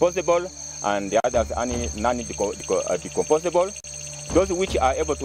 decomposable, and the others are non-decomposable. Those which are able to...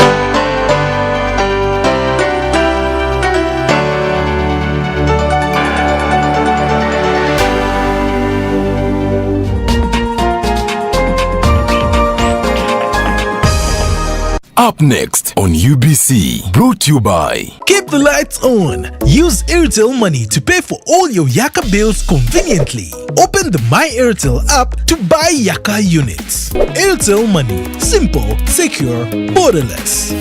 Up next on UBC, brought to you by... Keep the lights on. Use Airtel Money to pay for all your Yaka bills conveniently. Open the My Airtel app to buy Yaka units. Airtel Money. Simple, secure, borderless.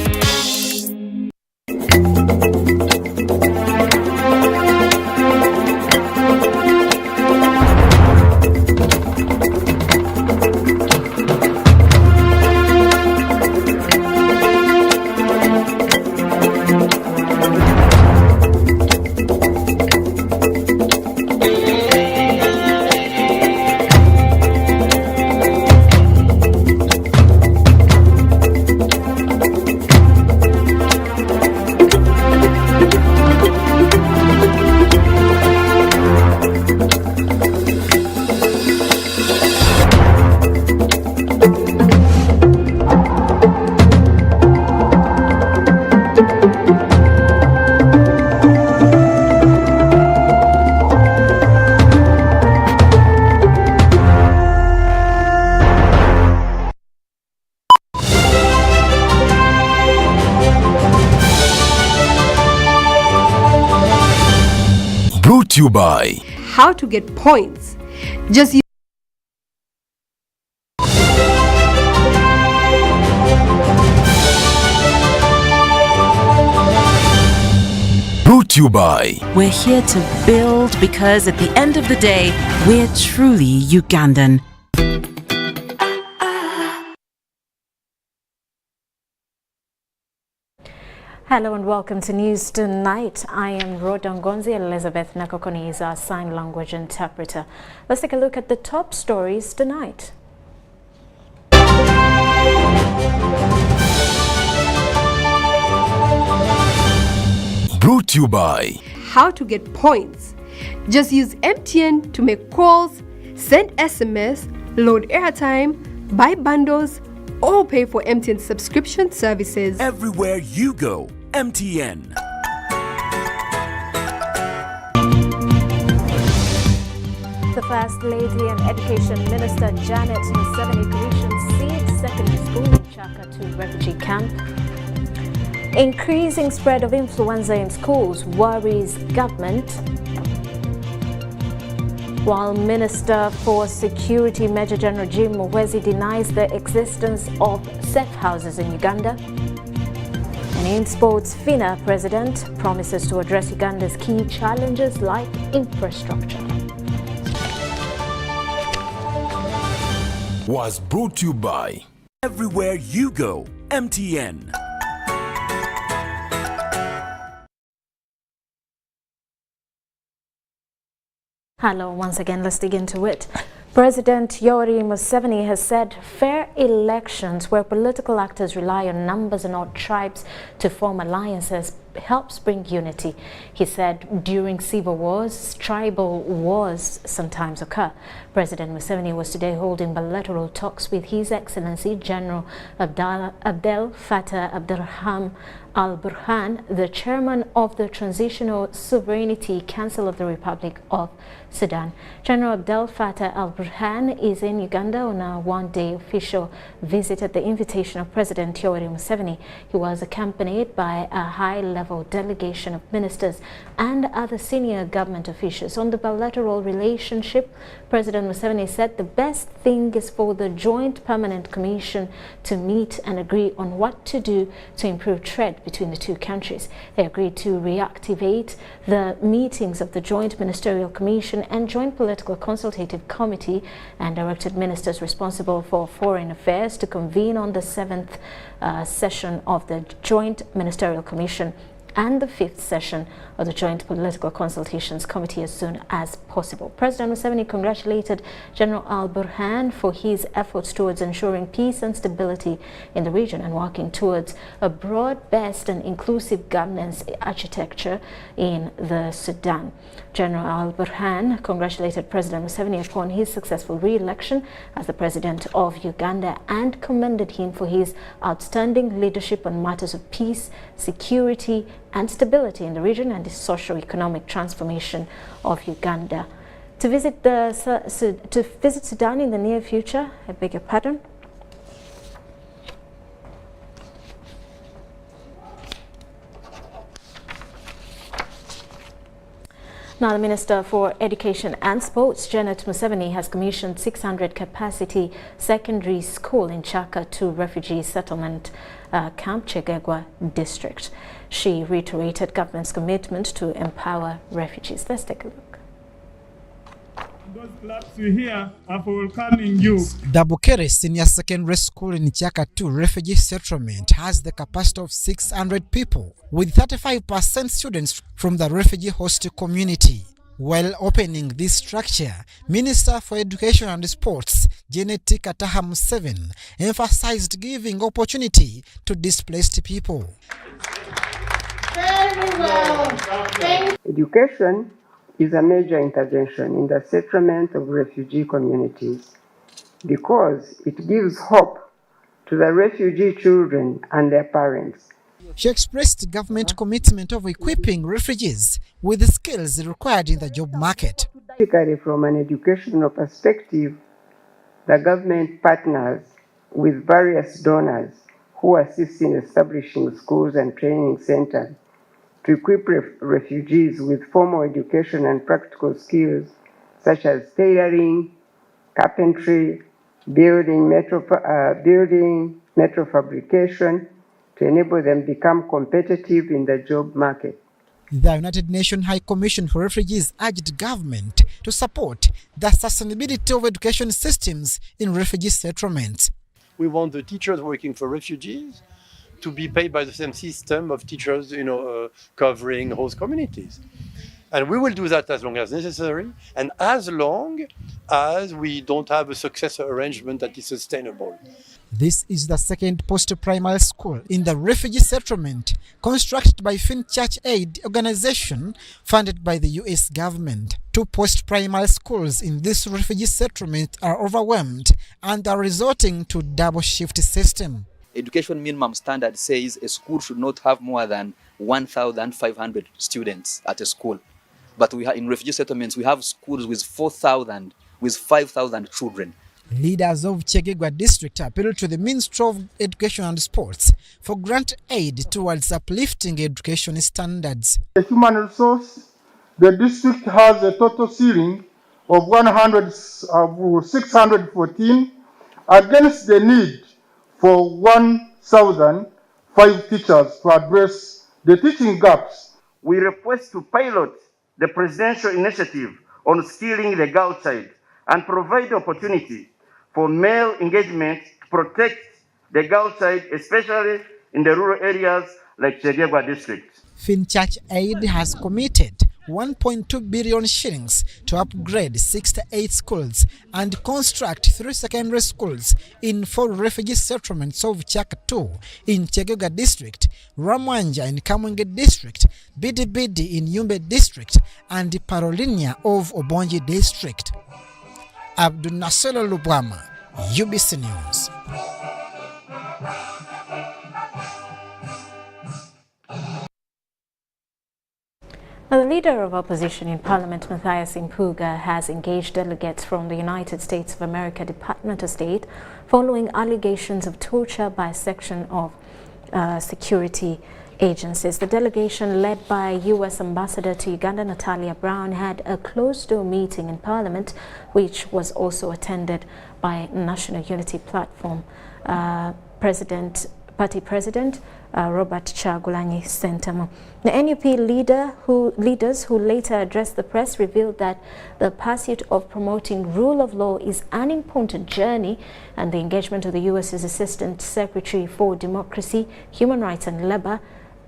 Brought to you by... How to get points. Just use... Brought to you by... We're here to build because at the end of the day, we're truly Ugandan. Hello and welcome to News Tonight. I am Rhodah Ngonzi. Elizabeth Nakokoni is our sign language interpreter. Let's take a look at the top stories tonight. Brought to you by... How to get points. Just use MTN to make calls, send SMS, load airtime, buy bundles, or pay for MTN subscription services. Everywhere you go, MTN. The First Lady and Education Minister Janet Museveni commissioned Seed Secondary School in Chaka to refugee camp. Increasing spread of influenza in schools worries government. While Minister for Security Major General Jim Muhwezi denies the existence of safe houses in Uganda. And in sports, FINA President promises to address Uganda's key challenges like infrastructure. Was brought to you by... Everywhere you go, MTN. Hello, once again, let's dig into it. President Yoweri Museveni has said fair elections where political actors rely on numbers and not tribes to form alliances helps bring unity. He said during civil wars, tribal wars sometimes occur. President Museveni was today holding bilateral talks with His Excellency General Abdel Fattah Abdurrahman Al-Burhan, the chairman of the Transitional Sovereignty Council of the Republic of Sudan. General Abdel Fattah Al-Burhan is in Uganda on a one-day official visit at the invitation of President Yoweri Museveni. He was accompanied by a high-level delegation of ministers and other senior government officials. On the bilateral relationship, President Museveni said the best thing is for the Joint Permanent Commission to meet and agree on what to do to improve trade between the two countries. They agreed to reactivate the meetings of the Joint Ministerial Commission and Joint Political Consultative Committee and directed ministers responsible for foreign affairs to convene on the 7th session of the Joint Ministerial Commission and the 5th session of the Joint Political Consultations Committee as soon as possible. President Museveni congratulated General Al-Burhan for his efforts towards ensuring peace and stability in the region and working towards a broad-based and inclusive governance architecture in the Sudan. General Al-Burhan congratulated President Museveni upon his successful re-election as the President of Uganda and commended him for his outstanding leadership on matters of peace, security and stability in the region and the socio-economic transformation of Uganda. To visit Sudan in the near future, I beg your pardon. Now, the Minister for Education and Sports, Janet Museveni, has commissioned 600-capacity secondary school in Chaka 2 refugee settlement camp, Chegegwa district. She reiterated government's commitment to empower refugees. Let's take a look. Those claps you hear are for welcoming you. The Bukere Senior Secondary School in Chaka 2 refugee settlement has the capacity of 600 people, with 35% students from the refugee host community. While opening this structure, Minister for Education and Sports, Janet Kataha Museveni, emphasized giving opportunity to displaced people. Very well. Education is a major intervention in the settlement of refugee communities because it gives hope to the refugee children and their parents. She expressed government commitment of equipping refugees with the skills required in the job market. Particularly from an educational perspective, the government partners with various donors who assist in establishing schools and training centers to equip refugees with formal education and practical skills such as tailoring, carpentry, building, metal fabrication, to enable them to become competitive in the job market. The United Nations High Commission for Refugees urged government to support the sustainability of education systems in refugee settlements. We want the teachers working for refugees to be paid by the same system of teachers, covering host communities. And we will do that as long as necessary and as long as we don't have a successor arrangement that is sustainable. This is the second post-primary school in the refugee settlement constructed by Finchurch Aid organization funded by the US government. 2 post-primary schools in this refugee settlement are overwhelmed and are resorting to double shift system. Education minimum standard says a school should not have more than 1,500 students at a school. But in refugee settlements, we have schools with 4,000, with 5,000 children. Leaders of Chegegwa district appealed to the Ministry of Education and Sports for grant aid towards uplifting education standards. The human resource, the district has a total ceiling of 614 against the need for 1,005 teachers to address the teaching gaps. We request to pilot the presidential initiative on skilling the girl child and provide opportunity for male engagement to protect the girl child, especially in the rural areas like Chegegwa district. Finchurch Aid has committed 1.2 billion shillings to upgrade 68 schools and construct 3 secondary schools in 4 refugee settlements of Chaka 2 in Chegegwa district, Ramwanja in Kamwenge district, Bidi in Yumbe district, and Parolinia of Obonji district. Abdul Nasser Lubwama, UBC News. Now, the leader of opposition in Parliament, Matthias Impuga, has engaged delegates from the United States of America Department of State following allegations of torture by a section of security agencies. The delegation, led by U.S. Ambassador to Uganda, Natalia Brown, had a closed-door meeting in Parliament, which was also attended by National Unity Platform Party President Robert Kyagulanyi Ssentamu. The NUP leaders who later addressed the press revealed that the pursuit of promoting rule of law is an important journey, and the engagement of the U.S.'s Assistant Secretary for Democracy, Human Rights and Labor,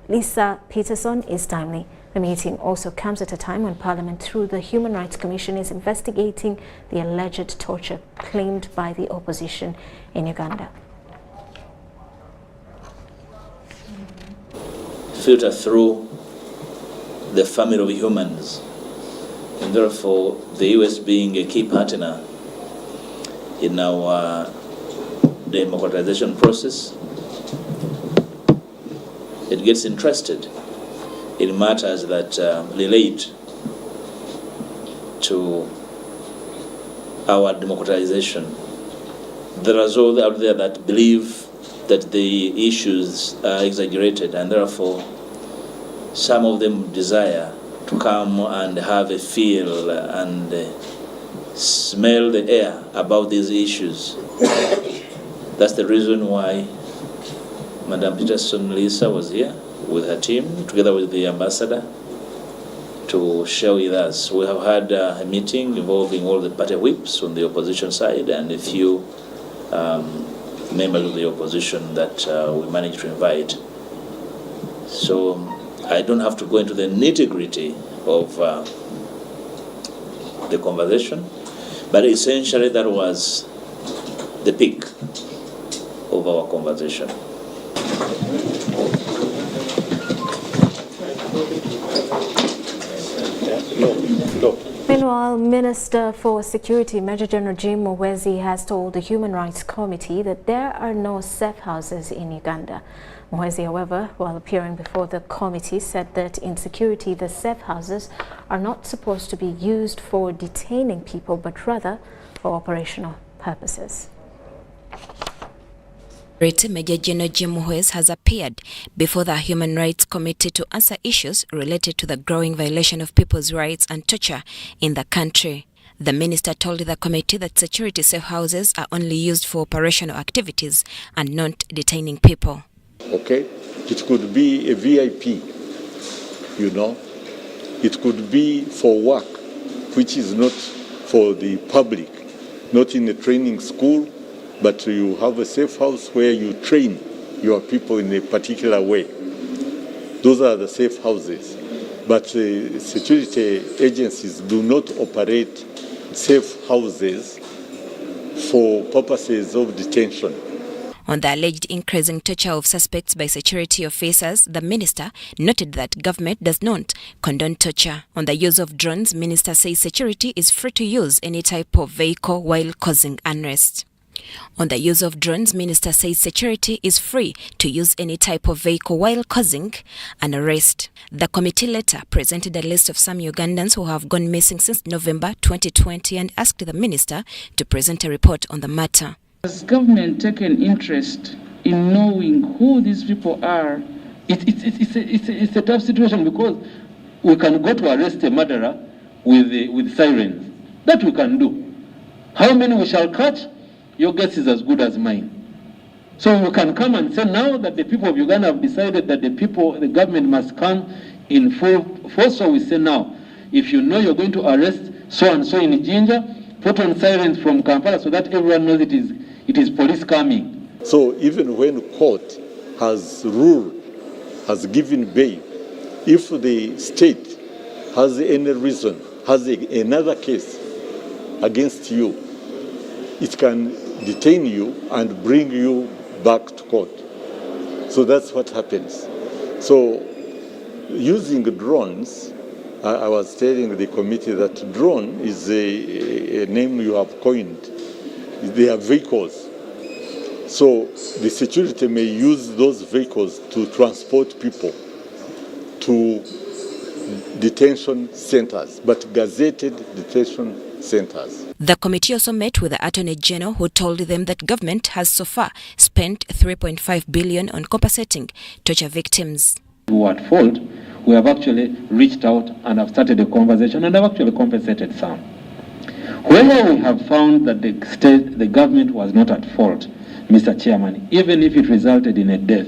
Lisa Peterson is timely. The meeting also comes at a time when Parliament, through the Human Rights Commission, is investigating the alleged torture claimed by the opposition in Uganda. Filter through the family of humans, and therefore the US being a key partner in our democratization process, it gets interested in matters that relate to our democratization. There are those out there that believe that the issues are exaggerated, and therefore some of them desire to come and have a feel and smell the air about these issues. That's the reason why Madam Peterson Lisa was here with her team, together with the ambassador, to share with us. We have had a meeting involving all the party whips on the opposition side and a few members of the opposition that we managed to invite. So I don't have to go into the nitty-gritty of the conversation, but essentially that was the peak of our conversation. Meanwhile, Minister for Security Major General Jim Muhwezi has told the Human Rights Committee that there are no safe houses in Uganda. Muhwezi, however, while appearing before the committee, said that in security the safe houses are not supposed to be used for detaining people, but rather for operational purposes. Major General Jim Muhwezi has appeared before the Human Rights Committee to answer issues related to the growing violation of people's rights and torture in the country. The minister told the committee that security safe houses are only used for operational activities and not detaining people. Okay, it could be a VIP, you know. It could be for work, which is not for the public, not in a training school, but you have a safe house where you train your people in a particular way. Those are the safe houses. But security agencies do not operate safe houses for purposes of detention. On the alleged increasing torture of suspects by security officers, the minister noted that government does not condone torture. On the use of drones, minister says security is free to use any type of vehicle while causing unrest. On the use of drones, minister says security is free to use any type of vehicle while causing an arrest. The committee later presented a list of some Ugandans who have gone missing since November 2020 and asked the minister to present a report on the matter. Has government taken interest in knowing who these people are? It's a tough situation because we can go to arrest a murderer with sirens. That we can do. How many we shall catch? Your guess is as good as mine. So we can come and say now that the people of Uganda have decided that the government must come in full force. So we say now, if you know you're going to arrest so and so in Jinja, put on sirens from Kampala so that everyone knows it is police coming. So even when court has ruled, has given bail, if the state has any reason, has another case against you, it can detain you and bring you back to court. So that's what happens. So using drones, I was telling the committee that drone is a name you have coined. They are vehicles. So the security may use those vehicles to transport people to detention centers, but gazetted detention centers. The committee also met with the Attorney General, who told them that government has so far spent $3.5 billion on compensating torture victims. Who are at fault, we have actually reached out and have started a conversation and have actually compensated some. Where we have found that the government was not at fault, Mr. Chairman, even if it resulted in a death,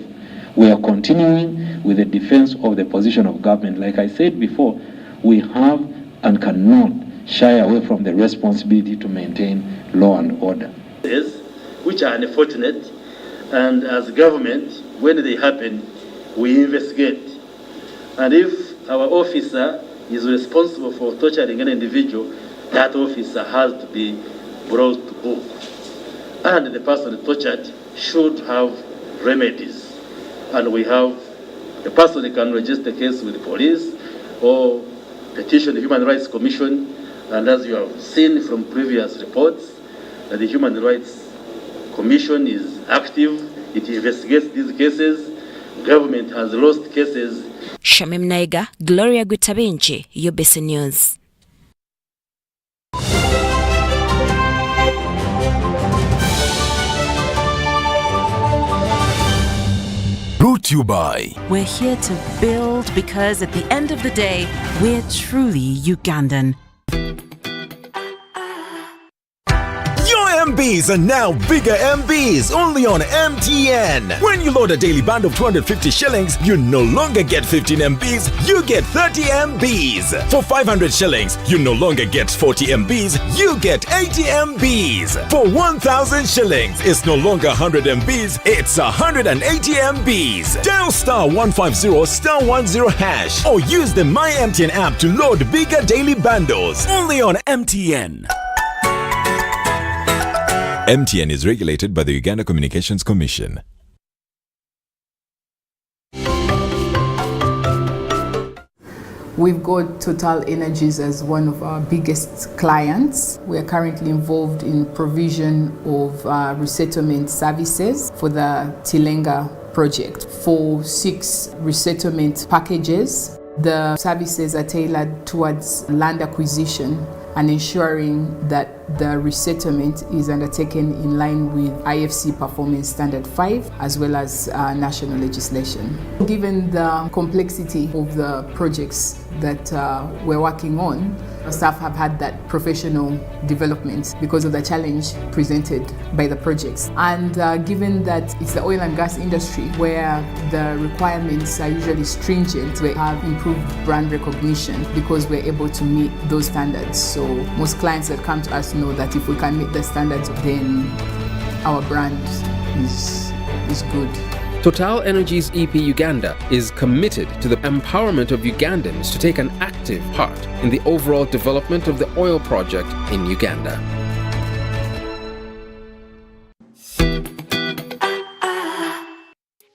we are continuing with the defense of the position of government. Like I said before, we have and cannot shy away from the responsibility to maintain law and order. Which are unfortunate, and as government, when they happen, we investigate. And if our officer is responsible for torturing an individual, that officer has to be brought to book. And the person tortured should have remedies. And we have the person can register a case with the police or petition the Human Rights Commission. And as you have seen from previous reports, that the Human Rights Commission is active. It investigates these cases. Government has lost cases. Shamim Naiga, Gloria Gutabinchi, UBC News. Brought to you by. We're here to build because at the end of the day, we're truly Ugandan. MBs are now bigger MBs only on MTN. When you load a daily band of 250 shillings, you no longer get 15 MBs, you get 30 MBs. For 500 shillings, you no longer get 40 MBs, you get 80 MBs. For 1,000 shillings, it's no longer 100 MBs, it's 180 MBs. Dial *150 *10 hash or use the My MTN app to load bigger daily bundles only on MTN. MTN is regulated by the Uganda Communications Commission. We've got Total Energies as one of our biggest clients. We are currently involved in provision of resettlement services for the Tilenga project. For 6 resettlement packages, the services are tailored towards land acquisition and ensuring that the resettlement is undertaken in line with IFC Performance Standard 5 as well as national legislation. Given the complexity of the projects that we're working on, staff have had that professional development because of the challenge presented by the projects. And given that it's the oil and gas industry where the requirements are usually stringent, we have improved brand recognition because we're able to meet those standards. So most clients that come to us know that if we can meet the standards, then our brand is good. Total Energies EP Uganda is committed to the empowerment of Ugandans to take an active part in the overall development of the oil project in Uganda.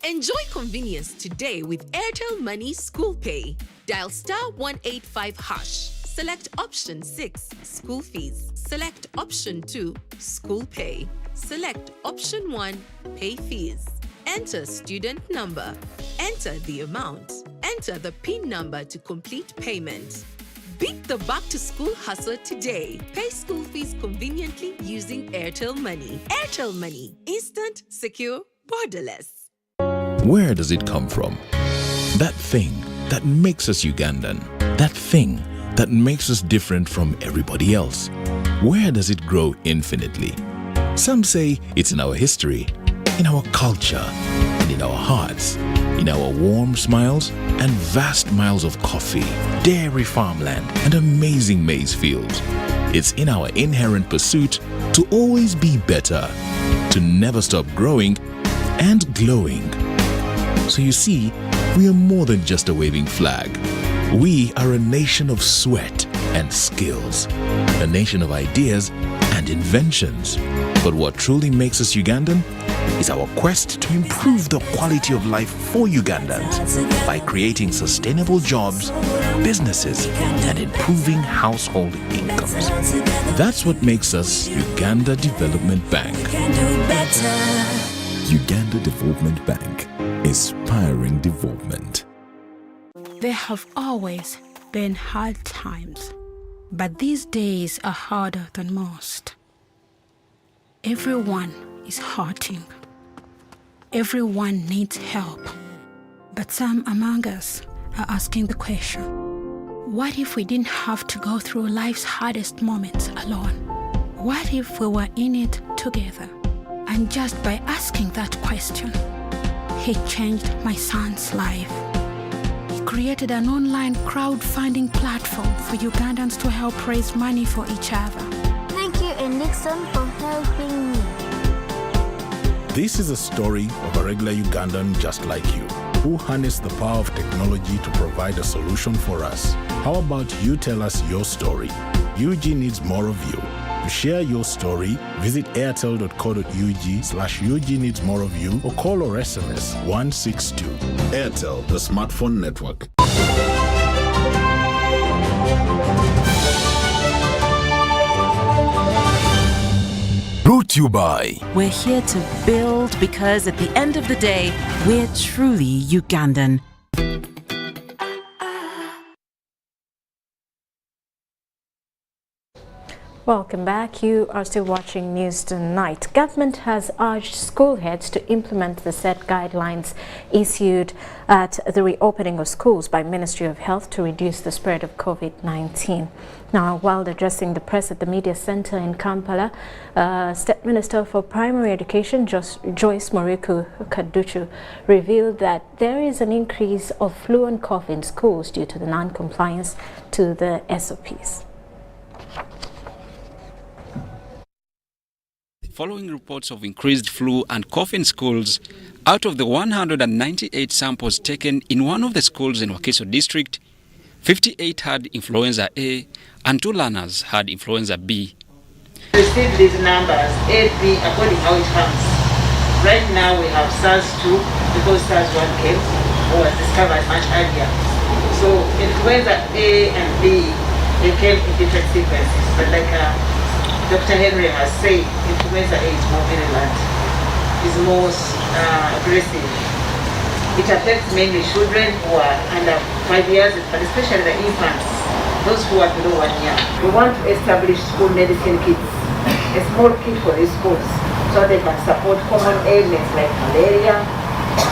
Enjoy convenience today with Airtel Money School Pay. Dial *185 hash. Select option 6, school fees. Select option 2, school pay. Select option 1, pay fees. Enter student number. Enter the amount. Enter the PIN number to complete payment. Beat the back-to-school hustle today. Pay school fees conveniently using Airtel Money. Airtel Money. Instant, secure, borderless. Where does it come from? That thing that makes us Ugandan. That thing that makes us different from everybody else. Where does it grow infinitely? Some say it's in our history, in our culture, and in our hearts, in our warm smiles and vast miles of coffee, dairy farmland, and amazing maize fields. It's in our inherent pursuit to always be better, to never stop growing and glowing. So you see, we are more than just a waving flag. We are a nation of sweat and skills, a nation of ideas and inventions. But what truly makes us Ugandan is our quest to improve the quality of life for Ugandans by creating sustainable jobs, businesses, and improving household incomes. That's what makes us Uganda Development Bank. Uganda Development Bank, inspiring development. There have always been hard times, but these days are harder than most. Everyone is hurting. Everyone needs help. But some among us are asking the question, what if we didn't have to go through life's hardest moments alone? What if we were in it together? And just by asking that question, he changed my son's life. He created an online crowdfunding platform for Ugandans to help raise money for each other. Thank you, Nixon, for helping me. This is a story of a regular Ugandan just like you, who harness the power of technology to provide a solution for us. How about you tell us your story? UG needs more of you. To share your story, visit airtel.co.ug/UG needs more of you or call or SMS 162. Airtel, the smartphone network. Brought to you by. We're here to build because at the end of the day, we're truly Ugandan. Welcome back. You are still watching News Tonight. Government has urged school heads to implement the set guidelines issued at the reopening of schools by Ministry of Health to reduce the spread of COVID-19. Now, while addressing the press at the Media Center in Kampala, State Minister for Primary Education Joyce Muriku Kaduchu revealed that there is an increase of flu and cough in schools due to the non-compliance to the SOPs. Following reports of increased flu and cough in schools, out of the 198 samples taken in one of the schools in Wakiso district, 58 had influenza A and 2 learners had influenza B. Receive these numbers, A, B, according how it comes. Right now we have SARS-2 because SARS-1 came or was discovered much earlier. So influenza A and B, they came in different sequences, but like Dr. Henry has said, influenza A is more virulent, is most aggressive. It affects mainly children who are under 5 years, but especially the infants, those who are below 1 year. We want to establish school medicine kits, a small kit for these schools, so they can support common ailments like malaria,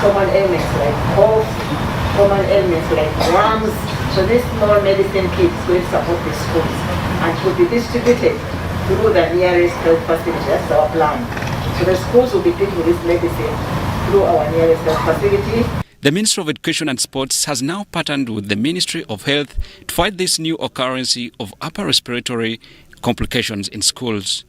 common ailments like cough, common ailments like worms. So this small medicine kit is going to support the schools and will be distributed through the nearest health facility. That's our plan. So the schools will be taking this medicine through our nearest health facility. The Ministry of Education and Sports has now partnered with the Ministry of Health to fight this new occurrence of upper respiratory complications in schools.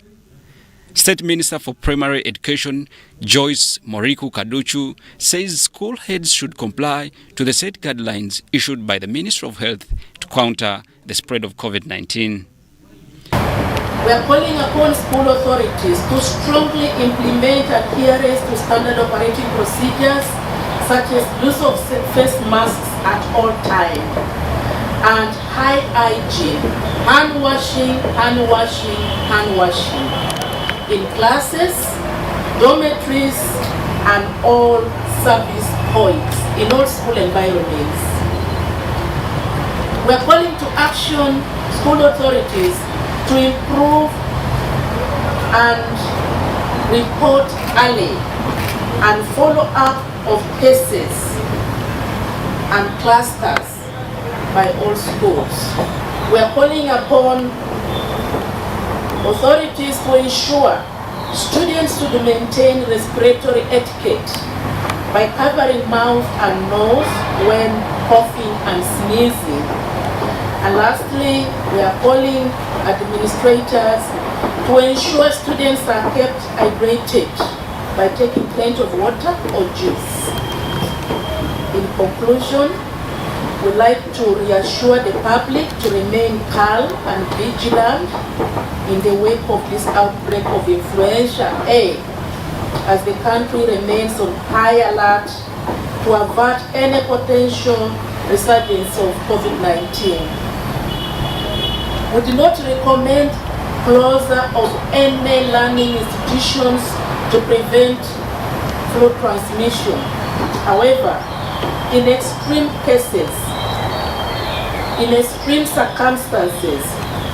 State Minister for Primary Education Joyce Muriku Kaduchu says school heads should comply to the set guidelines issued by the Ministry of Health to counter the spread of COVID-19. We are calling upon school authorities to strongly implement adherence to standard operating procedures such as use of face masks at all times and high hygiene, hand washing in classes, dormitories and all service points in all school environments. We are calling to action school authorities to improve and report early and follow up of cases and clusters by all schools. We are calling upon authorities to ensure students should maintain respiratory etiquette by covering mouth and nose when coughing and sneezing. And lastly, we are calling administrators to ensure students are kept hydrated by taking plenty of water or juice. In conclusion, we'd like to reassure the public to remain calm and vigilant in the wake of this outbreak of influenza A, as the country remains on high alert to avert any potential resurgence of COVID-19. We do not recommend closure of any learning institutions to prevent flu transmission. However, in extreme cases, in extreme circumstances,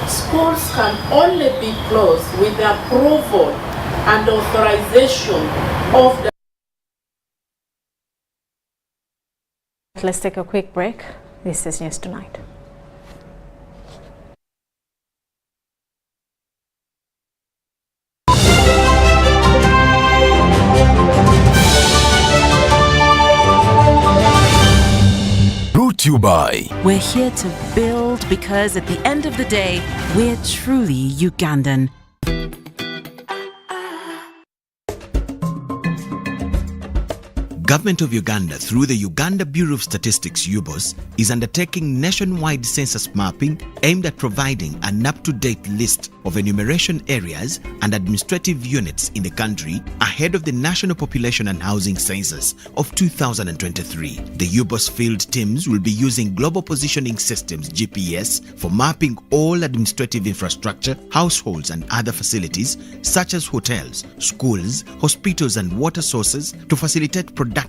schools can only be closed with the approval and authorization of the... Let's take a quick break. This is News Tonight. Brought to you by. We're here to build because at the end of the day, we're truly Ugandan. Government of Uganda, through the Uganda Bureau of Statistics (UBOS), is undertaking nationwide census mapping aimed at providing an up-to-date list of enumeration areas and administrative units in the country ahead of the National Population and Housing Census of 2023. The UBOS field teams will be using Global Positioning Systems (GPS) for mapping all administrative infrastructure, households and other facilities such as hotels, schools, hospitals and water sources to facilitate production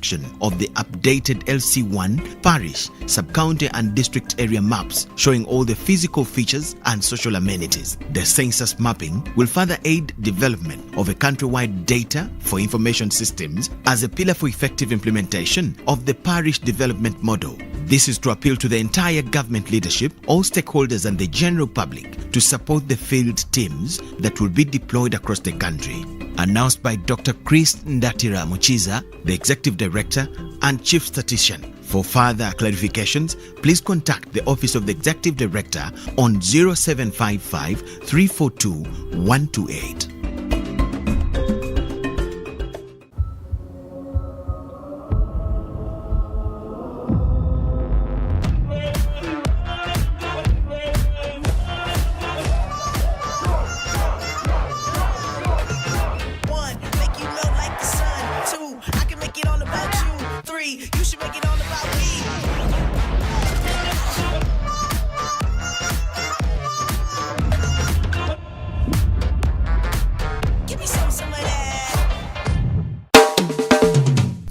of the updated LC1, parish, sub-county and district area maps showing all the physical features and social amenities. The census mapping will further aid development of a countrywide data for information systems as a pillar for effective implementation of the parish development model. This is to appeal to the entire government leadership, all stakeholders and the general public to support the field teams that will be deployed across the country. Announced by Dr. Chris Ndatira Muchiza, the Executive Director and Chief Statistician. For further clarifications, please contact the Office of the Executive Director on 0755 342 128.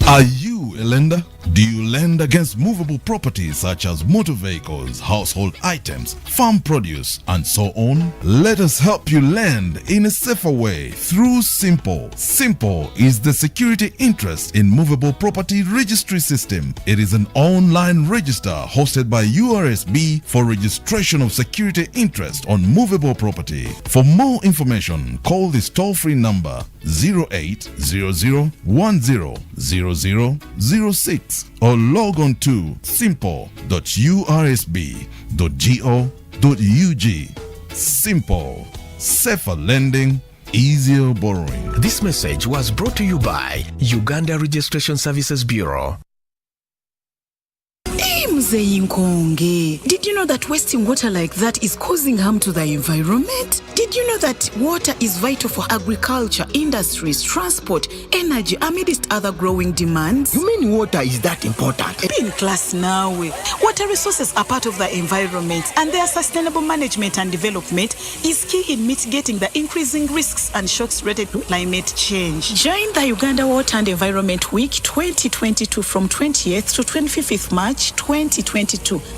Are you a lender? Do you lend against movable properties such as motor vehicles, household items, farm produce, and so on? Let us help you lend in a safer way through Simple. Simple is the security interest in movable property registry system. It is an online register hosted by URSB for registration of security interest on movable property. For more information, call this toll-free number 0800100006 or log on to simple.ursb.go.ug. Simple. Safer lending, easier borrowing. This message was brought to you by Uganda Registration Services Bureau. Did you know that wasting water like that is causing harm to the environment? Did you know that water is vital for agriculture, industries, transport, energy, amidst other growing demands? You mean water is that important? Be in class now. Water resources are part of the environment, and their sustainable management and development is key in mitigating the increasing risks and shocks related to climate change. Join the Uganda Water and Environment Week 2022 from 28th to 25th March 2022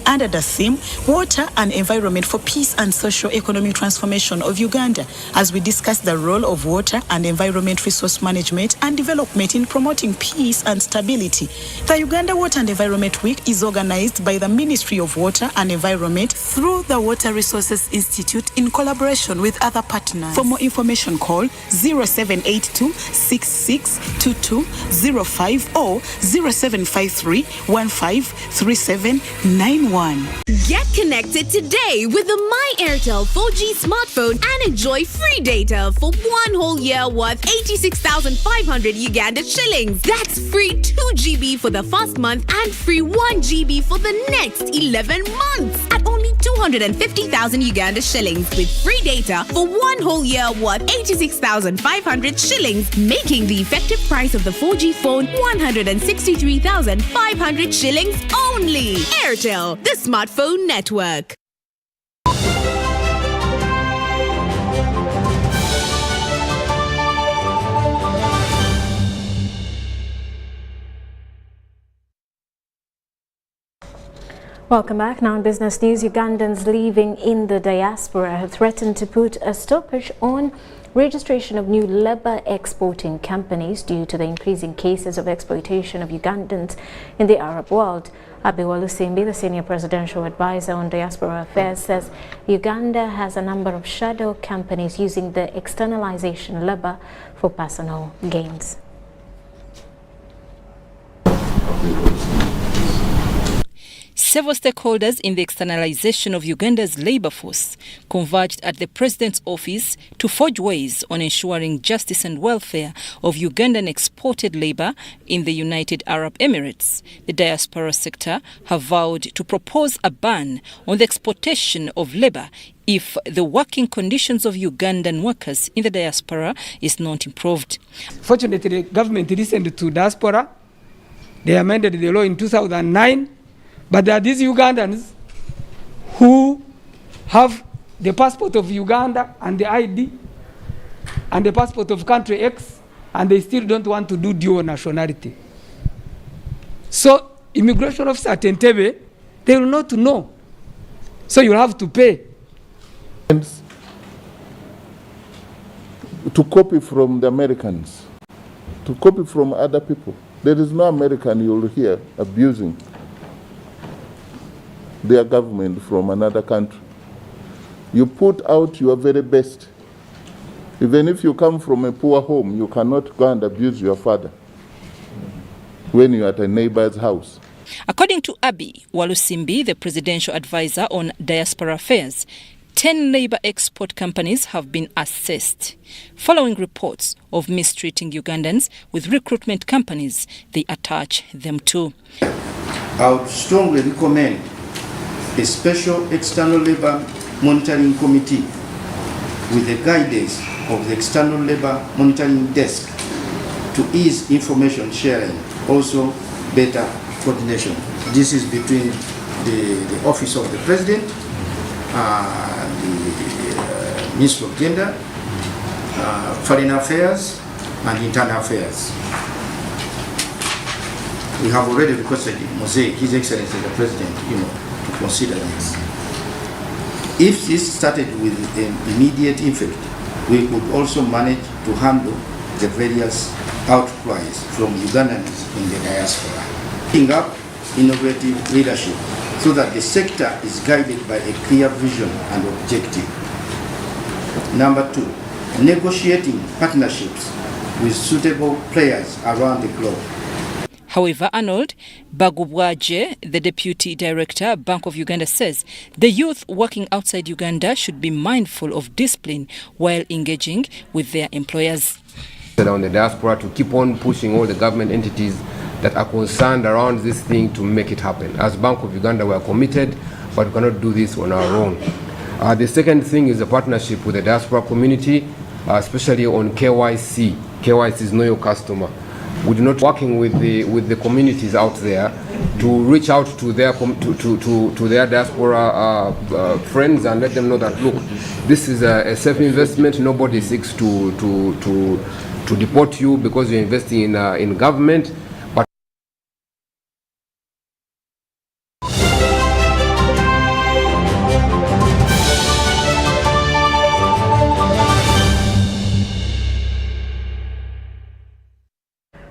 under the theme Water and Environment for Peace and Socio-Economic Transformation of Uganda, as we discuss the role of water and environment resource management and development in promoting peace and stability. The Uganda Water and Environment Week is organized by the Ministry of Water and Environment through the Water Resources Institute in collaboration with other partners. For more information, call 0782 662205 or 0753 153791. Get connected today with the My Airtel 4G smartphone and enjoy free data for 1 whole year worth 86,500 Uganda shillings. That's free 2 GB for the first month and free 1 GB for the next 11 months at only 250,000 Uganda shillings with free data for 1 whole year worth 86,500 shillings, making the effective price of the 4G phone 163,500 shillings only. Airtel, the smartphone network. Welcome back. Now in business news, Ugandans living in the diaspora have threatened to put a stoppage on registration of new labor exporting companies due to the increasing cases of exploitation of Ugandans in the Arab world. Abiwalu Simbi, the senior presidential advisor on diaspora affairs, says Uganda has a number of shadow companies using the externalization labor for personal gains. Several stakeholders in the externalization of Uganda's labour force converged at the President's office to forge ways on ensuring justice and welfare of Ugandan exported labour in the United Arab Emirates. The diaspora sector have vowed to propose a ban on the exportation of labour if the working conditions of Ugandan workers in the diaspora is not improved. Fortunately, the government listened to diaspora. They amended the law in 2009. But there are these Ugandans who have the passport of Uganda and the ID and the passport of country X, and they still don't want to do dual nationality. So immigration officer at Entebbe, they will not know. So you'll have to pay. To copy from the Americans, to copy from other people. There is no American you'll hear abusing their government from another country. You put out your very best. Even if you come from a poor home, you cannot go and abuse your father when you're at a neighbor's house. According to Abi Walusimbi, the presidential advisor on diaspora affairs, 10 labour export companies have been assessed. Following reports of mistreating Ugandans with recruitment companies they attach them to. I would strongly recommend a special external labour monitoring committee with the guidance of the external labour monitoring desk to ease information sharing, also better coordination. This is between the office of the president, the Minister of Gender, Foreign Affairs and Internal Affairs. We have already requested Mosaic, His Excellency the President, to consider this. If this started with an immediate effect, we could also manage to handle the various outcries from Ugandans in the diaspora. Picking up innovative leadership so that the sector is guided by a clear vision and objective. Number 2, negotiating partnerships with suitable players around the globe. However, Arnold Bagubwaje, the Deputy Director, Bank of Uganda, says the youth working outside Uganda should be mindful of discipline while engaging with their employers. On the diaspora to keep on pushing all the government entities that are concerned around this thing to make it happen. As Bank of Uganda, we are committed, but we cannot do this on our own. The second thing is a partnership with the diaspora community, especially on KYC. KYC is know your customer. We're not working with the communities out there to reach out to their to their diaspora friends and let them know that, look, this is a safe investment. Nobody seeks to deport you because you're investing in government.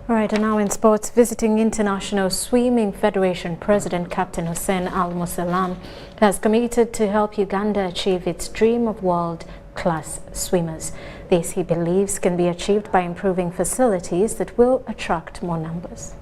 Right, and now in sports, visiting International Swimming Federation President Captain Hussein Al-Musalam has committed to help Uganda achieve its dream of world-class swimmers. This, he believes, can be achieved by improving facilities that will attract more numbers.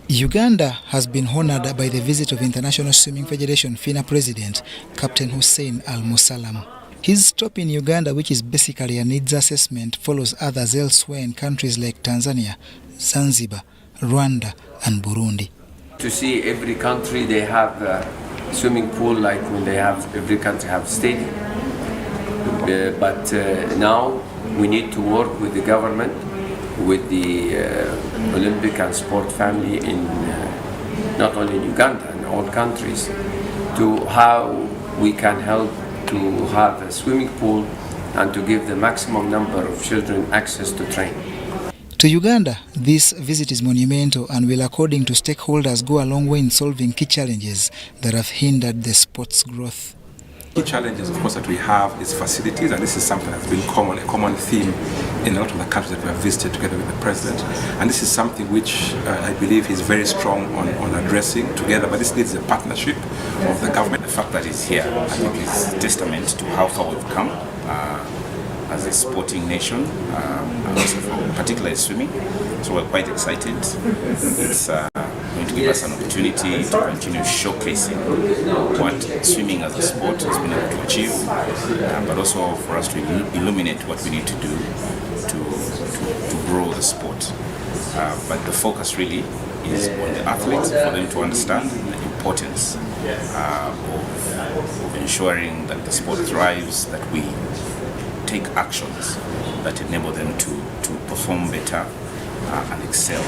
Uganda has been honored by the visit of International Swimming Federation FINA President Captain Hussein Al-Musalam. His stop in Uganda, which is basically a needs assessment, follows others elsewhere in countries like Tanzania, Zanzibar, Rwanda and Burundi. To see every country they have a swimming pool, like when they have, every country have stadium. But now we need to work with the government, with the Olympic and sport family in not only in Uganda, in all countries, to how we can help to have a swimming pool and to give the maximum number of children access to train. To Uganda, this visit is monumental and will, according to stakeholders, go a long way in solving key challenges that have hindered the sport's growth. Key challenges, of course, that we have is facilities, and this is something that's been a common theme in a lot of the countries that we have visited together with the President. And this is something which I believe he's very strong on addressing together, but this needs a partnership of the government. The fact that he's here, I think, is testament to how far we've come. as a sporting nation, and also particularly swimming. So we're quite excited. It's going to give us an opportunity to continue showcasing what swimming as a sport has been able to achieve, but also for us to illuminate what we need to do to grow the sport. But the focus really is on the athletes, for them to understand the importance of ensuring that the sport thrives, that we take actions that enable them to perform better and excel.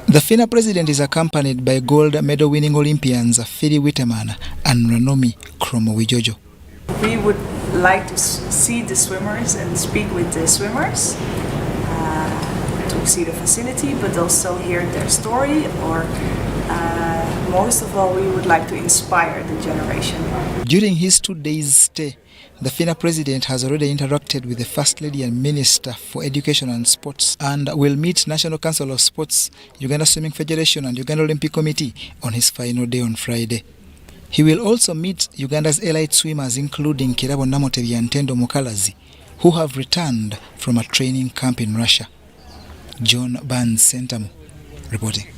The FINA president is accompanied by gold medal winning Olympians Phiri Witeman and Ranomi Kromo-Wijojo. We would like to see the swimmers and speak with the swimmers, to see the facility, but also hear their story, or most of all, we would like to inspire the generation. During his 2 days stay, the FINA president has already interacted with the First Lady and Minister for Education and Sports, and will meet National Council of Sports, Uganda Swimming Federation and Uganda Olympic Committee on his final day on Friday. He will also meet Uganda's elite swimmers, including Kirabo Namotebi and Tendo Mukalazi, who have returned from a training camp in Russia. John Barnes Sentamu reporting.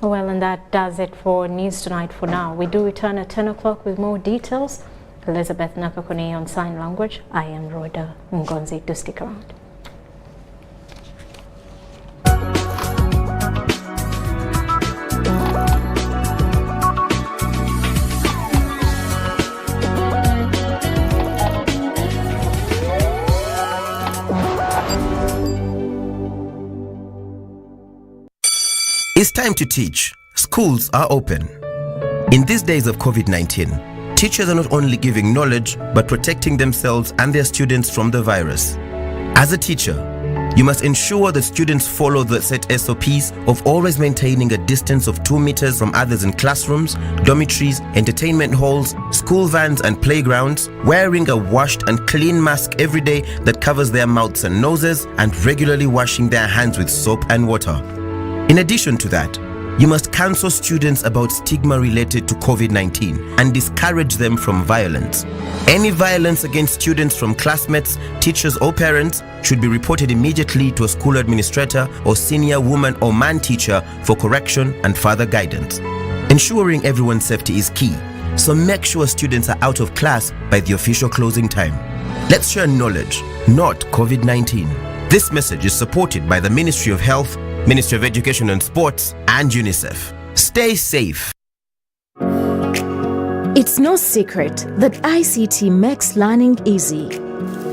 Well, and that does it for News Tonight for now. We do return at 10 o'clock with more details. Elizabeth Nakakone on sign language. I am Rhodah Ngonzi. Do stick around. It's time to teach. Schools are open. In these days of COVID-19, teachers are not only giving knowledge, but protecting themselves and their students from the virus. As a teacher, you must ensure that students follow the set SOPs of always maintaining a distance of 2 meters from others in classrooms, dormitories, entertainment halls, school vans and playgrounds, wearing a washed and clean mask every day that covers their mouths and noses, and regularly washing their hands with soap and water. In addition to that, you must counsel students about stigma related to COVID-19 and discourage them from violence. Any violence against students from classmates, teachers or parents should be reported immediately to a school administrator or senior woman or man teacher for correction and further guidance. Ensuring everyone's safety is key, so make sure students are out of class by the official closing time. Let's share knowledge, not COVID-19. This message is supported by the Ministry of Health, Ministry of Education and Sports, and UNICEF. Stay safe. It's no secret that ICT makes learning easy.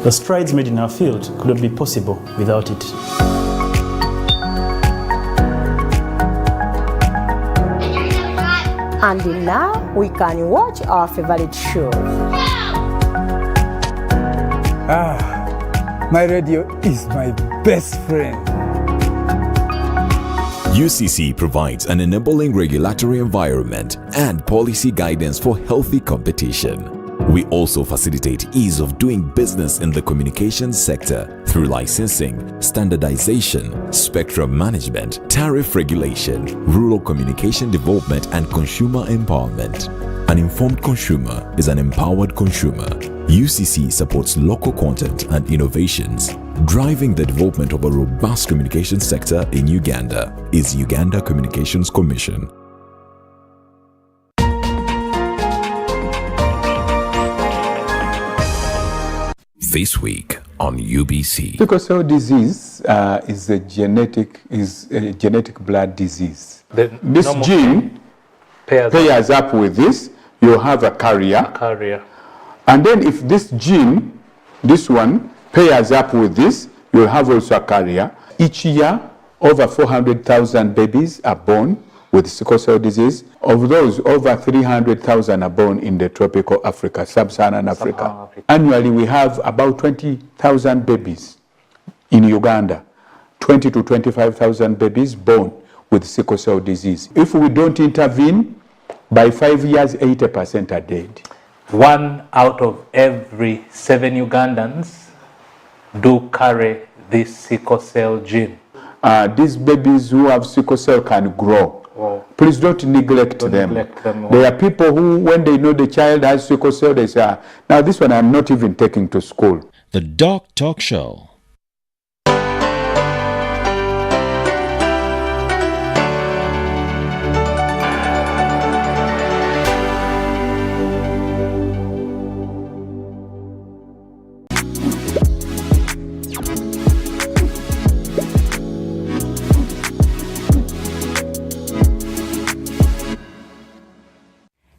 The strides made in our field could not be possible without it. And now we can watch our favorite shows. My radio is my best friend. UCC provides an enabling regulatory environment and policy guidance for healthy competition. We also facilitate ease of doing business in the communications sector through licensing, standardization, spectrum management, tariff regulation, rural communication development, and consumer empowerment. An informed consumer is an empowered consumer. UCC supports local content and innovations. Driving the development of a robust communication sector in Uganda is Uganda Communications Commission. This week on UBC. Sickle cell disease is a genetic blood disease. This gene pairs up with this, you have a carrier. And then if this gene, this one, pairs up with this, you have also a carrier. Each year, over 400,000 babies are born with sickle cell disease. Of those, over 300,000 are born in the tropical Africa, sub-Saharan Africa. Annually, we have about 20,000 babies in Uganda, 20 to 25,000 babies born with sickle cell disease. If we don't intervene, by 5 years, 80% are dead. 1 out of every 7 Ugandans do carry this sickle cell gene. These babies who have sickle cell can grow. Please don't neglect them. There are people who, when they know the child has sickle cell, they say, now this one I'm not even taking to school. The Doc Talk Show.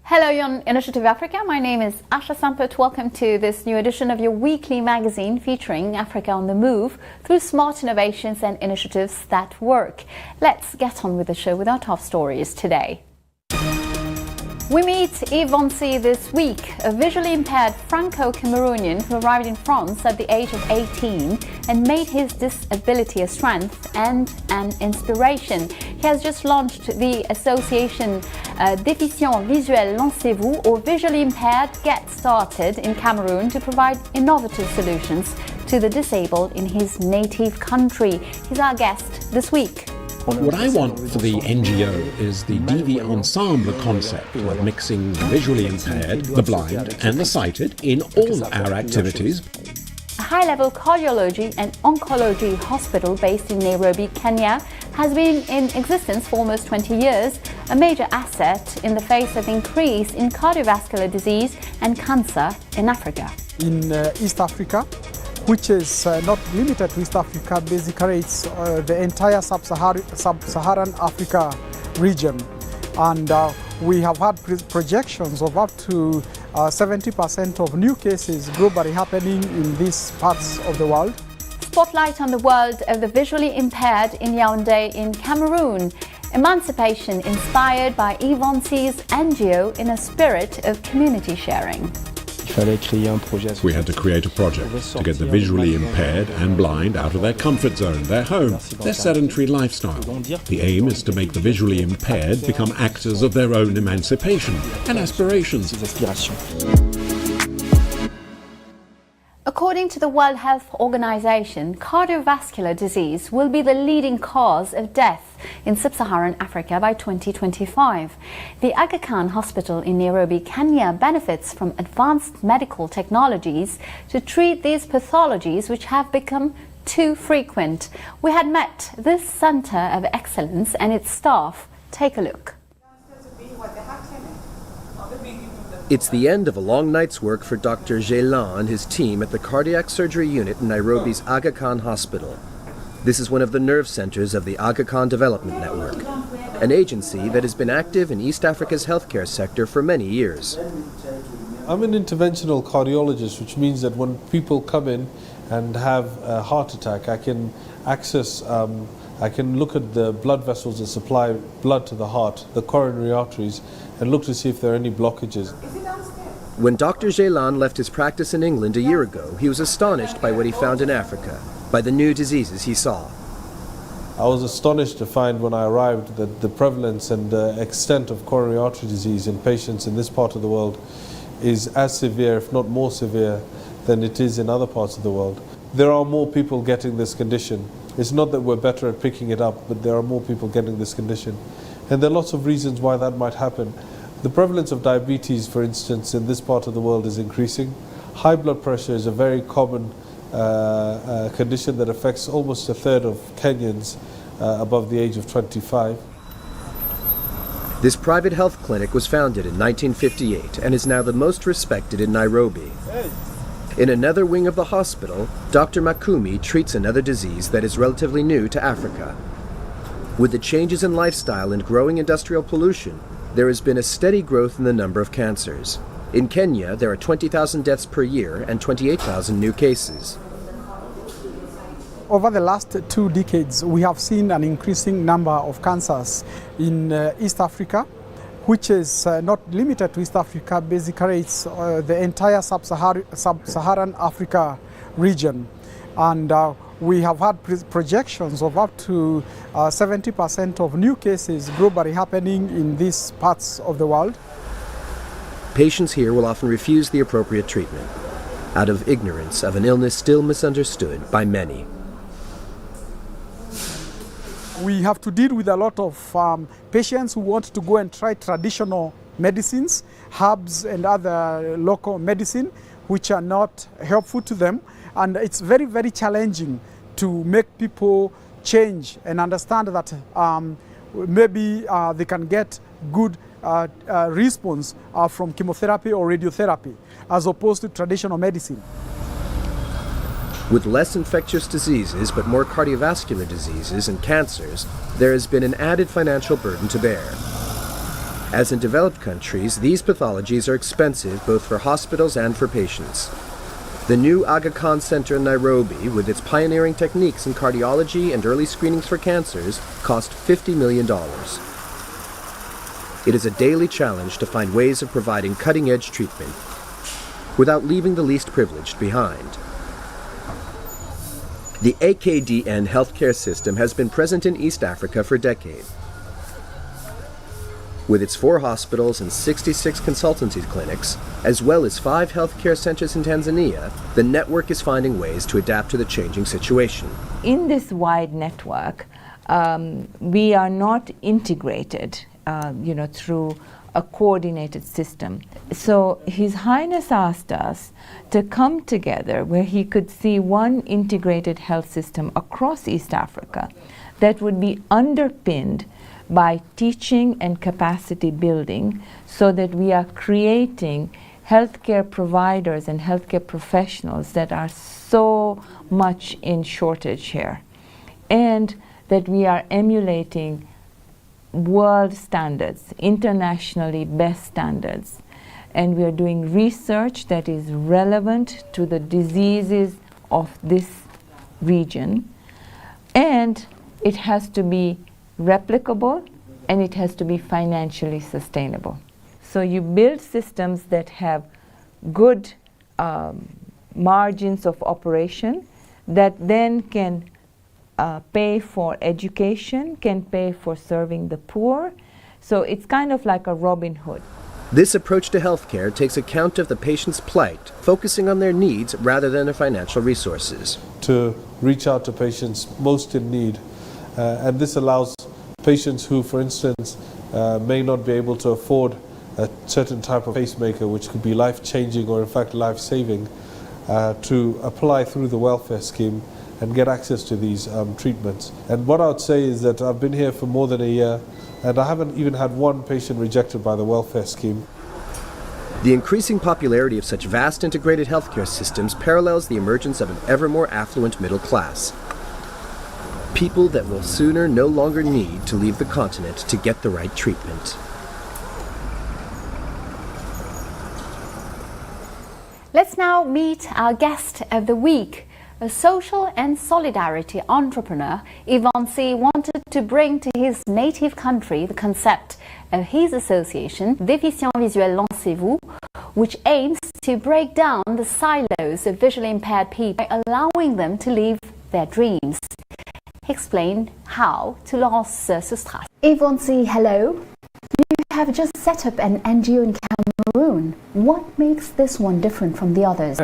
Hello, you're on Initiative Africa. My name is Asha Samput. Welcome to this new edition of your weekly magazine featuring Africa on the move through smart innovations and initiatives that work. Let's get on with the show with our top stories today. We meet Yves Ngonzi this week, a visually impaired Franco-Cameroonian who arrived in France at the age of 18 and made his disability a strength and an inspiration. He has just launched the association Déficient Visuel Lancez-vous, or Visually Impaired Get Started, in Cameroon to provide innovative solutions to the disabled in his native country. He's our guest this week. What I want for the NGO is the DV ensemble concept of mixing the visually impaired, the blind and the sighted in all our activities. A high-level cardiology and oncology hospital based in Nairobi, Kenya, has been in existence for almost 20 years, a major asset in the face of increase in cardiovascular disease and cancer in Africa. In East Africa, which is not limited to East Africa, basically it's the entire sub-Saharan Africa region. And we have had projections of up to 70% of new cases globally happening in these parts of the world. Spotlight on the world of the visually impaired in Yaoundé in Cameroon. Emancipation inspired by Yves Ngonzi's NGO in a spirit of community sharing. We had to create a project to get the visually impaired and blind out of their comfort zone, their home, their sedentary lifestyle. The aim is to make the visually impaired become actors of their own emancipation and aspirations. According to the World Health Organization, cardiovascular disease will be the leading cause of death in sub-Saharan Africa by 2025. The Aga Khan Hospital in Nairobi, Kenya benefits from advanced medical technologies to treat these pathologies which have become too frequent. We had met this center of excellence and its staff. Take a look. It's the end of a long night's work for Dr. Jailan and his team at the cardiac surgery unit in Nairobi's Aga Khan Hospital. This is one of the nerve centers of the Aga Khan Development Network, an agency that has been active in East Africa's healthcare sector for many years. I'm an interventional cardiologist, which means that when people come in and have a heart attack, I can access, I can look at the blood vessels that supply blood to the heart, the coronary arteries, and look to see if there are any blockages. When Dr. Jailan left his practice in England a year ago, he was astonished by what he found in Africa, by the new diseases he saw. I was astonished to find when I arrived that the prevalence and extent of coronary artery disease in patients in this part of the world is as severe, if not more severe, than it is in other parts of the world. There are more people getting this condition. It's not that we're better at picking it up, but there are more people getting this condition. And there are lots of reasons why that might happen. The prevalence of diabetes, for instance, in this part of the world is increasing. High blood pressure is a very common condition that affects almost a third of Kenyans above the age of 25. This private health clinic was founded in 1958 and is now the most respected in Nairobi. In another wing of the hospital, Dr. Makumi treats another disease that is relatively new to Africa. With the changes in lifestyle and growing industrial pollution, there has been a steady growth in the number of cancers. In Kenya, there are 20,000 deaths per year and 28,000 new cases. Over the last 2 decades, we have seen an increasing number of cancers in East Africa, which is not limited to East Africa, basically it's the entire sub-Saharan Africa region. And we have had projections of up to 70% of new cases globally happening in these parts of the world. Patients here will often refuse the appropriate treatment out of ignorance of an illness still misunderstood by many. we have to deal with a lot of patients who want to go and try traditional medicines, herbs and other local medicine, which are not helpful to them. And it's very, very challenging to make people change and understand that maybe they can get good response from chemotherapy or radiotherapy as opposed to traditional medicine. With less infectious diseases but more cardiovascular diseases and cancers, there has been an added financial burden to bear. As in developed countries, these pathologies are expensive both for hospitals and for patients. The new Aga Khan Center in Nairobi, with its pioneering techniques in cardiology and early screenings for cancers, cost $50 million. It is a daily challenge to find ways of providing cutting-edge treatment without leaving the least privileged behind. The AKDN healthcare system has been present in East Africa for decades. With its 4 hospitals and 66 consultancy clinics, as well as 5 healthcare centers in Tanzania, the network is finding ways to adapt to the changing situation. In this wide network, we are not integrated, through a coordinated system. So His Highness asked us to come together where he could see one integrated health system across East Africa that would be underpinned by teaching and capacity building, so that we are creating healthcare providers and healthcare professionals that are so much in shortage here, and that we are emulating world standards, internationally best standards, and we are doing research that is relevant to the diseases of this region, and it has to be replicable and it has to be financially sustainable. So you build systems that have good margins of operation that then can pay for education, can pay for serving the poor. So it's kind of like a Robin Hood. This approach to healthcare takes account of the patient's plight, focusing on their needs rather than their financial resources. To reach out to patients most in need, and this allows patients who, for instance, may not be able to afford a certain type of pacemaker, which could be life-changing or in fact life-saving, to apply through the welfare scheme and get access to these treatments. And what I would say is that I've been here for more than a year and I haven't even had one patient rejected by the welfare scheme. The increasing popularity of such vast integrated healthcare systems parallels the emergence of an ever more affluent middle class. People that will sooner no longer need to leave the continent to get the right treatment. Let's now meet our guest of the week. A social and solidarity entrepreneur, Ngonzi wanted to bring to his native country the concept of his association, Déficient Visuel Lancez-vous, which aims to break down the silos of visually impaired people by allowing them to live their dreams. He explained how to lance ce strass. Ngonzi, hello. You have just set up an NGO in Cameroon. What makes this one different from the others?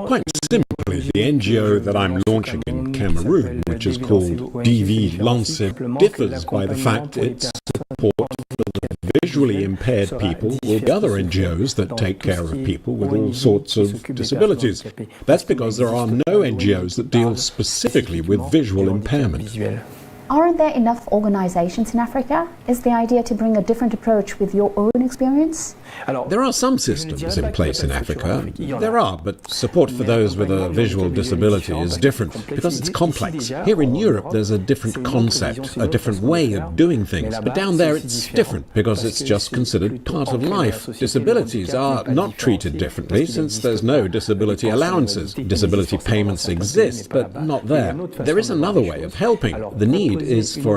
Quite simply, the NGO that I'm launching in Cameroon, which is called DV Lancez, differs by the fact its support for the visually impaired people will be other NGOs that take care of people with all sorts of disabilities. That's because there are no NGOs that deal specifically with visual impairment. Aren't there enough organizations in Africa? Is the idea to bring a different approach with your own experience? There are some systems in place in Africa. There are, but support for those with a visual disability is different because it's complex. Here in Europe, there's a different concept, a different way of doing things. But down there, it's different because it's just considered part of life. Disabilities are not treated differently since there's no disability allowances. Disability payments exist, but not there. There is another way of helping. The need is for an